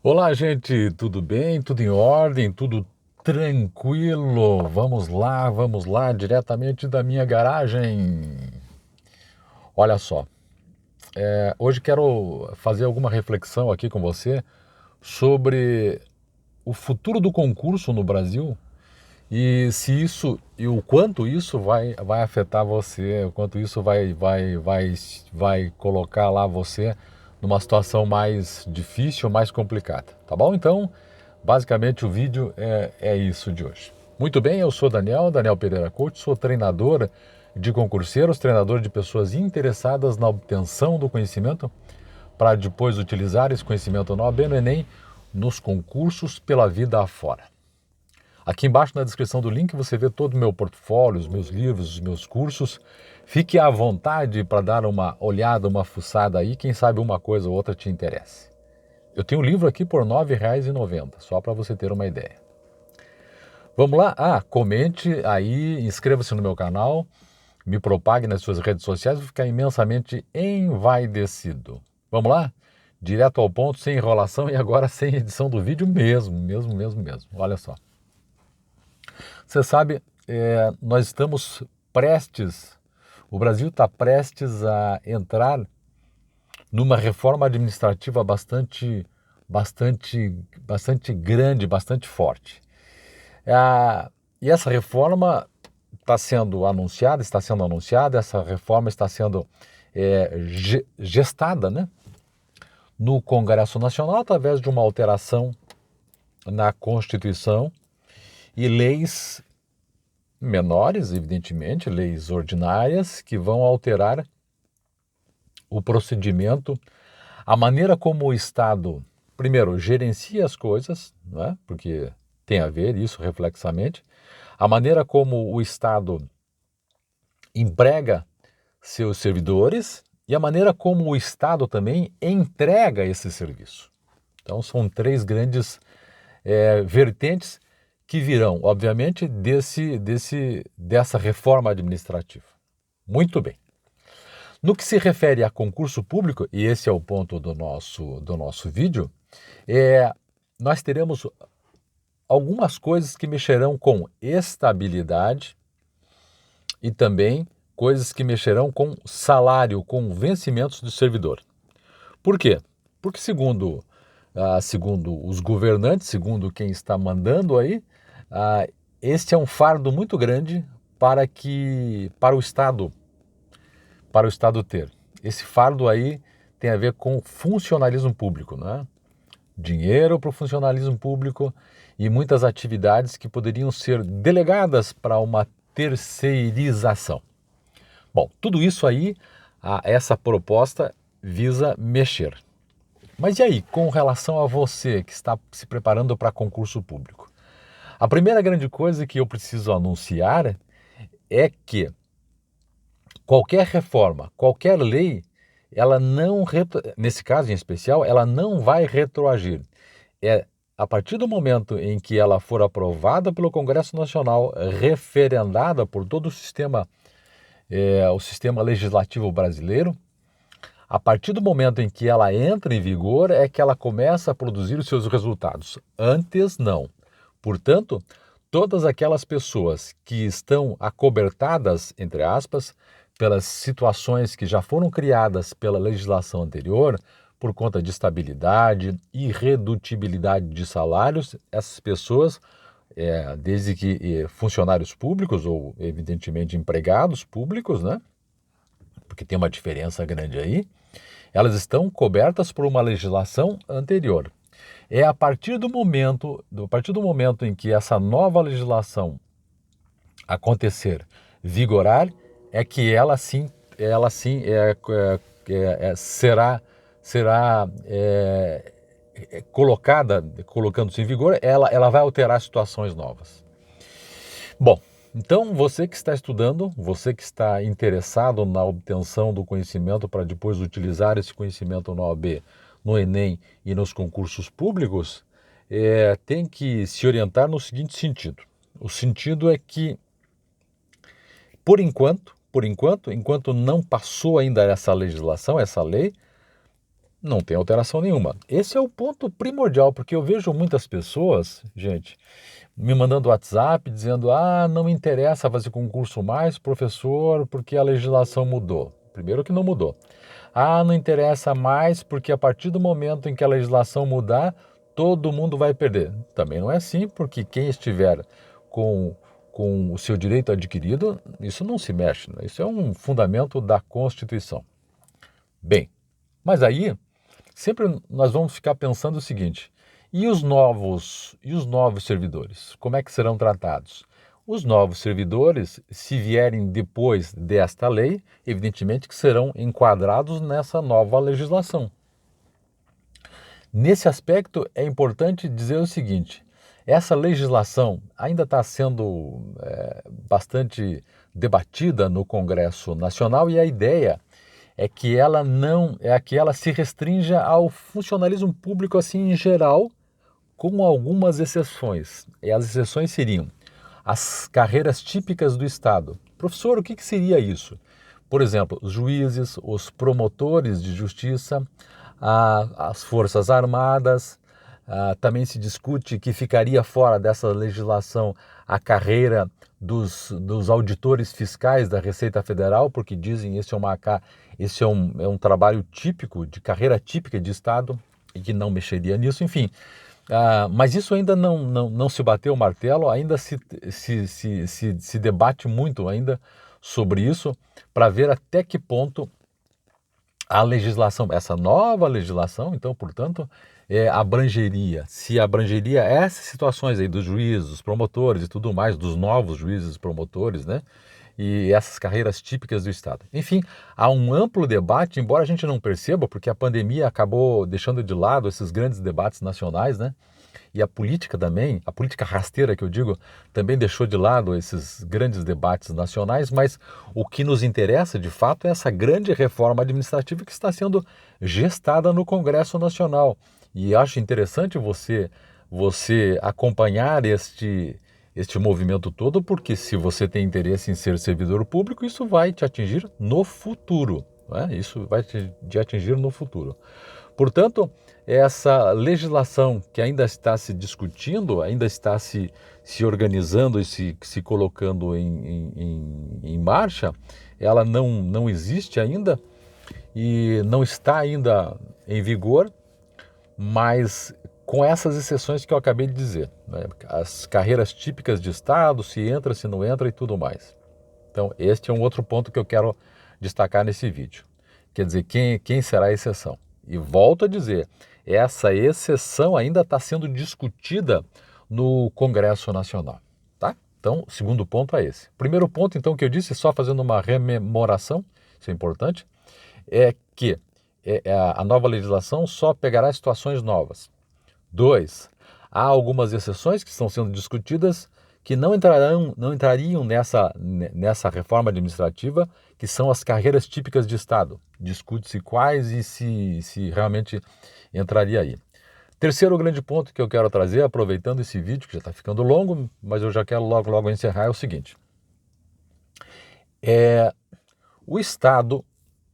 Olá, gente, tudo bem? Tudo em ordem? Tudo tranquilo? Vamos lá, diretamente da minha garagem. Olha só, hoje quero fazer alguma reflexão aqui com você sobre o futuro do concurso no Brasil e se isso e o quanto isso vai afetar você, o quanto isso vai colocar lá você numa situação mais difícil, mais complicada, tá bom? Então, basicamente o vídeo é isso de hoje. Muito bem, eu sou Daniel Pereira Couto, sou treinador de concurseiros, treinador de pessoas interessadas na obtenção do conhecimento para depois utilizar esse conhecimento na OAB, no Enem, nos concursos pela vida afora. Aqui embaixo na descrição do link você vê todo o meu portfólio, os meus livros, os meus cursos. Fique à vontade para dar uma olhada, uma fuçada aí, quem sabe uma coisa ou outra te interesse. Eu tenho um livro aqui por R$ 9,90, só para você ter uma ideia. Vamos lá? Comente aí, inscreva-se no meu canal, me propague nas suas redes sociais, vou ficar imensamente envaidecido. Vamos lá? Direto ao ponto, sem enrolação e agora sem edição do vídeo mesmo. Olha só. Você sabe, nós estamos o Brasil está prestes a entrar numa reforma administrativa bastante grande, bastante forte. E essa reforma está sendo anunciada, essa reforma está sendo gestada, né, no Congresso Nacional através de uma alteração na Constituição e leis menores, evidentemente, leis ordinárias, que vão alterar o procedimento, a maneira como o Estado, primeiro, gerencia as coisas, né? Porque tem a ver isso reflexamente, a maneira como o Estado emprega seus servidores e a maneira como o Estado também entrega esse serviço. Então, são três grandes vertentes que virão, obviamente, dessa reforma administrativa. Muito bem. No que se refere a concurso público, e esse é o ponto do nosso vídeo, nós teremos algumas coisas que mexerão com estabilidade e também coisas que mexerão com salário, com vencimentos do servidor. Por quê? Porque segundo os governantes, segundo quem está mandando aí, este é um fardo muito grande para o Estado ter. Esse fardo aí tem a ver com funcionalismo público, né? Dinheiro para o funcionalismo público e muitas atividades que poderiam ser delegadas para uma terceirização. Bom, tudo isso aí, essa proposta visa mexer. Mas e aí, com relação a você que está se preparando para concurso público? A primeira grande coisa que eu preciso anunciar é que qualquer reforma, qualquer lei, ela não, nesse caso em especial, ela não vai retroagir. A partir do momento em que ela for aprovada pelo Congresso Nacional, referendada por todo o sistema legislativo brasileiro, a partir do momento em que ela entra em vigor é que ela começa a produzir os seus resultados. Antes, não. Portanto, todas aquelas pessoas que estão acobertadas, entre aspas, pelas situações que já foram criadas pela legislação anterior, por conta de estabilidade, irredutibilidade de salários, essas pessoas, desde que funcionários públicos ou, evidentemente, empregados públicos, né? Porque tem uma diferença grande aí, elas estão cobertas por uma legislação anterior. É a partir do momento em que essa nova legislação acontecer, vigorar, é que ela sim será colocando-se em vigor, ela vai alterar situações novas. Bom, então você que está estudando, você que está interessado na obtenção do conhecimento para depois utilizar esse conhecimento na OAB, no Enem e nos concursos públicos, tem que se orientar no seguinte sentido. O sentido é que, enquanto não passou ainda essa legislação, essa lei, não tem alteração nenhuma. Esse é o ponto primordial, porque eu vejo muitas pessoas, gente, me mandando WhatsApp dizendo: ah, não me interessa fazer concurso mais, professor, porque a legislação mudou. Primeiro que não mudou. Ah, não interessa mais porque a partir do momento em que a legislação mudar, todo mundo vai perder. Também não é assim, porque quem estiver com, com o seu direito adquirido, isso não se mexe, né? Isso é um fundamento da Constituição. Bem, mas aí sempre nós vamos ficar pensando o seguinte: e os novos servidores, como é que serão tratados? Os novos servidores, se vierem depois desta lei, evidentemente que serão enquadrados nessa nova legislação. Nesse aspecto, é importante dizer o seguinte: essa legislação ainda está sendo bastante debatida no Congresso Nacional e a ideia é que ela não é que ela se restrinja ao funcionalismo público assim em geral, com algumas exceções. E as exceções seriam as carreiras típicas do Estado. Professor, o que seria isso? Por exemplo, os juízes, os promotores de justiça, as Forças Armadas. Também se discute que ficaria fora dessa legislação a carreira dos auditores fiscais da Receita Federal, porque dizem esse é um trabalho típico, de carreira típica de Estado, e que não mexeria nisso, enfim. Mas isso ainda não se bateu o martelo, ainda se debate muito ainda sobre isso, para ver até que ponto a legislação, essa nova legislação, então, portanto, se abrangeria essas situações aí dos juízes, dos promotores e tudo mais, dos novos juízes e promotores, né? E essas carreiras típicas do Estado. Enfim, há um amplo debate, embora a gente não perceba, porque a pandemia acabou deixando de lado esses grandes debates nacionais, né? E a política também, a política rasteira que eu digo, também deixou de lado esses grandes debates nacionais, mas o que nos interessa, de fato, é essa grande reforma administrativa que está sendo gestada no Congresso Nacional. E acho interessante você acompanhar este movimento todo, porque se você tem interesse em ser servidor público, isso vai te atingir no futuro, né? Isso vai te atingir no futuro. Portanto, essa legislação que ainda está se discutindo, ainda está se organizando e se colocando em marcha, ela não existe ainda e não está ainda em vigor, mas com essas exceções que eu acabei de dizer, né? As carreiras típicas de Estado, se entra, se não entra e tudo mais. Então, este é um outro ponto que eu quero destacar nesse vídeo. Quer dizer, quem será a exceção? E volto a dizer, essa exceção ainda está sendo discutida no Congresso Nacional, tá? Então, o segundo ponto é esse. Primeiro ponto, então, que eu disse, só fazendo uma rememoração, isso é importante, é que a nova legislação só pegará situações novas. 2, há algumas exceções que estão sendo discutidas que não entrariam nessa reforma administrativa, que são as carreiras típicas de Estado. Discute-se quais e se realmente entraria aí. Terceiro grande ponto que eu quero trazer, aproveitando esse vídeo, que já está ficando longo, mas eu já quero logo encerrar, é o seguinte. O Estado,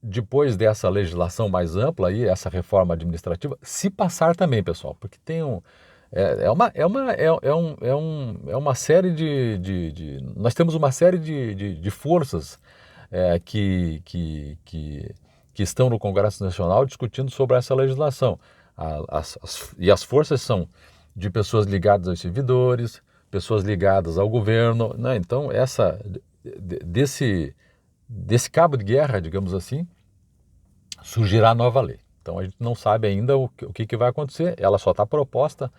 depois dessa legislação mais ampla, aí, essa reforma administrativa, se passar também, pessoal, porque tem uma série nós temos uma série de forças que estão no Congresso Nacional discutindo sobre essa legislação. E as forças são de pessoas ligadas aos servidores, pessoas ligadas ao governo, né? Então, desse cabo de guerra, digamos assim, surgirá a nova lei. Então a gente não sabe ainda o que vai acontecer, ela só está proposta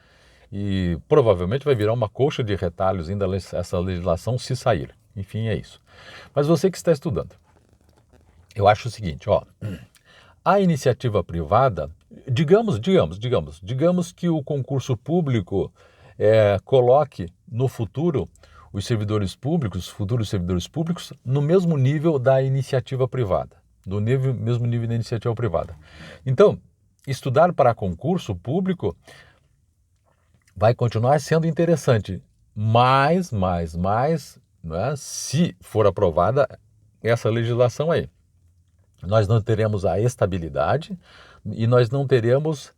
e provavelmente vai virar uma colcha de retalhos ainda essa legislação se sair. Enfim, é isso. Mas você que está estudando, eu acho o seguinte, ó, a iniciativa privada, digamos que o concurso público coloque no futuro os servidores públicos, os futuros servidores públicos, no mesmo nível da iniciativa privada, mesmo nível da iniciativa privada. Então, estudar para concurso público vai continuar sendo interessante, mas, né, se for aprovada essa legislação aí, nós não teremos a estabilidade, e nós não teremos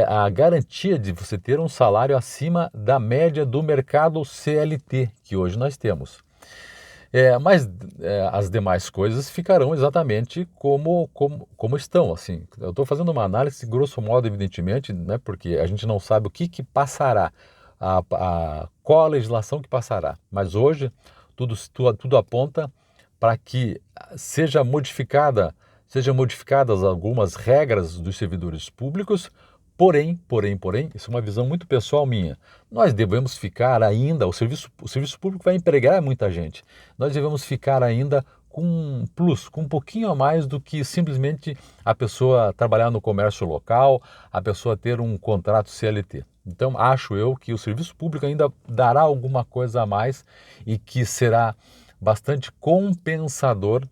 a garantia de você ter um salário acima da média do mercado CLT que hoje nós temos. Mas as demais coisas ficarão exatamente como estão. Assim, eu estou fazendo uma análise, grosso modo, evidentemente, né, porque a gente não sabe o que passará, qual a legislação que passará. Mas hoje tudo aponta para que sejam modificadas algumas regras dos servidores públicos. Porém, isso é uma visão muito pessoal minha. Nós devemos ficar ainda, o serviço público vai empregar muita gente. Nós devemos ficar ainda com um plus, com um pouquinho a mais do que simplesmente a pessoa trabalhar no comércio local, a pessoa ter um contrato CLT. Então, acho eu que o serviço público ainda dará alguma coisa a mais e que será bastante compensador,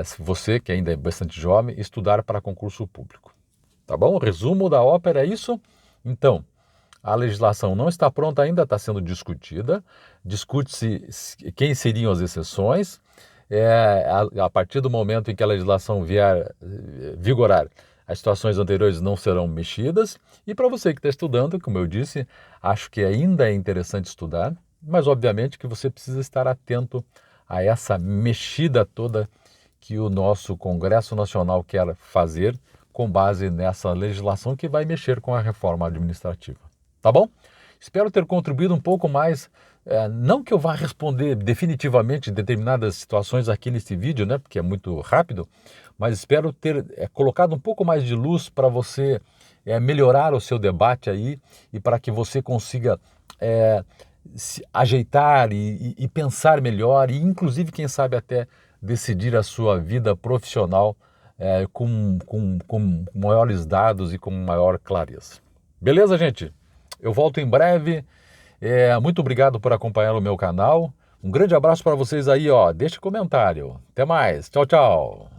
se você, que ainda é bastante jovem, estudar para concurso público. Tá bom? O resumo da ópera é isso. Então, a legislação não está pronta ainda, está sendo discutida. Discute-se quem seriam as exceções. A partir do momento em que a legislação vier vigorar, as situações anteriores não serão mexidas. E para você que está estudando, como eu disse, acho que ainda é interessante estudar, mas obviamente que você precisa estar atento a essa mexida toda que o nosso Congresso Nacional quer fazer com base nessa legislação que vai mexer com a reforma administrativa. Tá bom? Espero ter contribuído um pouco mais, não que eu vá responder definitivamente determinadas situações aqui nesse vídeo, né, porque é muito rápido, mas espero ter colocado um pouco mais de luz para você melhorar o seu debate aí e para que você consiga se ajeitar e pensar melhor e inclusive, quem sabe, até decidir a sua vida profissional com maiores dados e com maior clareza. Beleza, gente? Eu volto em breve. Muito obrigado por acompanhar o meu canal. Um grande abraço para vocês aí, ó. Deixe comentário. Até mais. Tchau, tchau.